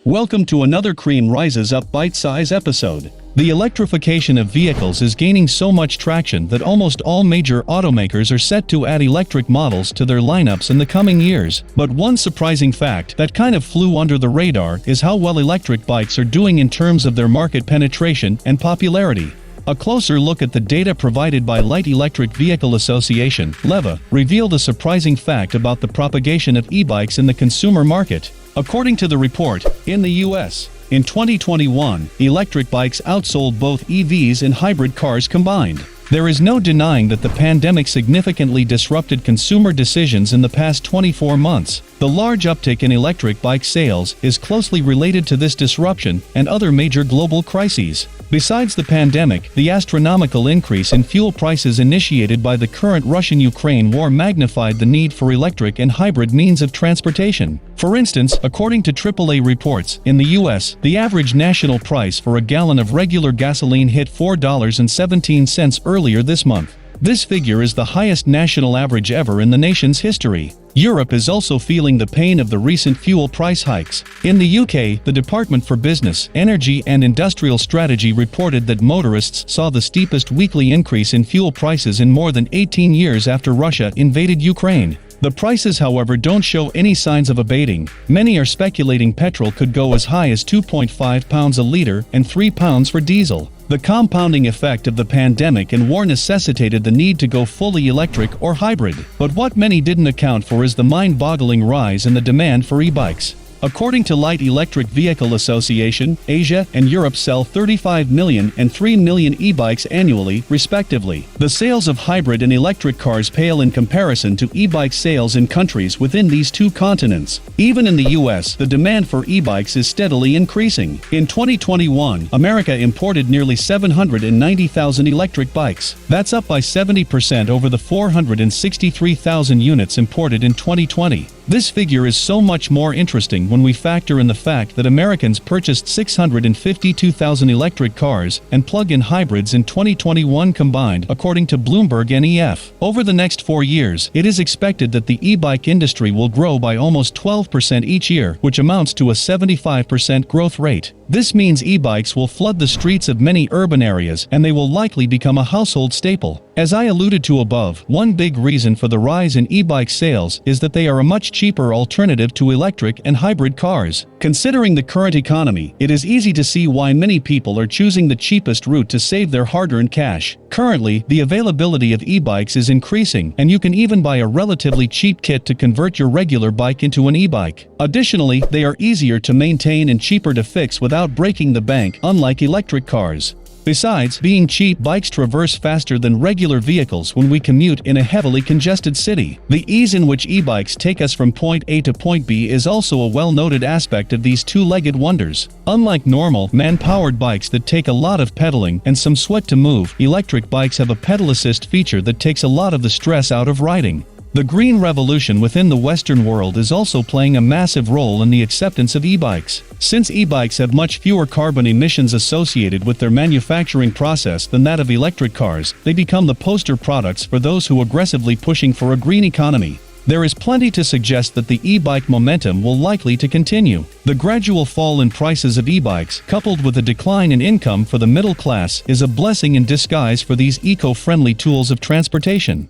Welcome to another Cream Rises Up bite-size episode. The electrification of vehicles is gaining so much traction that almost all major automakers are set to add electric models to their lineups in the coming years. But one surprising fact that kind of flew under the radar is how well electric bikes are doing in terms of their market penetration and popularity. A closer look at the data provided by Light Electric Vehicle Association, LEVA, revealed a surprising fact about the propagation of e-bikes in the consumer market. According to the report, in the U.S., in 2021, electric bikes outsold both EVs and hybrid cars combined. There is no denying that the pandemic significantly disrupted consumer decisions in the past 24 months. The large uptick in electric bike sales is closely related to this disruption and other major global crises. Besides the pandemic, the astronomical increase in fuel prices initiated by the current Russian-Ukraine war magnified the need for electric and hybrid means of transportation. For instance, according to AAA reports, in the U.S., the average national price for a gallon of regular gasoline hit $4.17 earlier this month. This figure is the highest national average ever in the nation's history. Europe is also feeling the pain of the recent fuel price hikes. In the UK, the Department for Business, Energy and Industrial Strategy reported that motorists saw the steepest weekly increase in fuel prices in more than 18 years after Russia invaded Ukraine. The prices, however, don't show any signs of abating. Many are speculating petrol could go as high as £2.5 a litre and £3 for diesel. The compounding effect of the pandemic and war necessitated the need to go fully electric or hybrid. But what many didn't account for is the mind-boggling rise in the demand for e-bikes. According to Light Electric Vehicle Association, Asia and Europe sell 35 million and 3 million e-bikes annually, respectively. The sales of hybrid and electric cars pale in comparison to e-bike sales in countries within these two continents. Even in the US, the demand for e-bikes is steadily increasing. In 2021, America imported nearly 790,000 electric bikes. That's up by 70% over the 463,000 units imported in 2020. This figure is so much more interesting when we factor in the fact that Americans purchased 652,000 electric cars and plug-in hybrids in 2021 combined, according to Bloomberg NEF. Over the next 4 years, it is expected that the e-bike industry will grow by almost 12% each year, which amounts to a 75% growth rate. This means e-bikes will flood the streets of many urban areas, and they will likely become a household staple. As I alluded to above, one big reason for the rise in e-bike sales is that they are a much cheaper alternative to electric and hybrid cars. Considering the current economy, it is easy to see why many people are choosing the cheapest route to save their hard-earned cash. Currently, the availability of e-bikes is increasing, and you can even buy a relatively cheap kit to convert your regular bike into an e-bike. Additionally, they are easier to maintain and cheaper to fix without breaking the bank, unlike electric cars. Besides, being cheap, bikes traverse faster than regular vehicles when we commute in a heavily congested city. The ease in which e-bikes take us from point A to point B is also a well-noted aspect of these two-legged wonders. Unlike normal, man-powered bikes that take a lot of pedaling and some sweat to move, electric bikes have a pedal assist feature that takes a lot of the stress out of riding. The green revolution within the Western world is also playing a massive role in the acceptance of e-bikes. Since e-bikes have much fewer carbon emissions associated with their manufacturing process than that of electric cars, they become the poster products for those who are aggressively pushing for a green economy. There is plenty to suggest that the e-bike momentum will likely to continue. The gradual fall in prices of e-bikes, coupled with a decline in income for the middle class, is a blessing in disguise for these eco-friendly tools of transportation.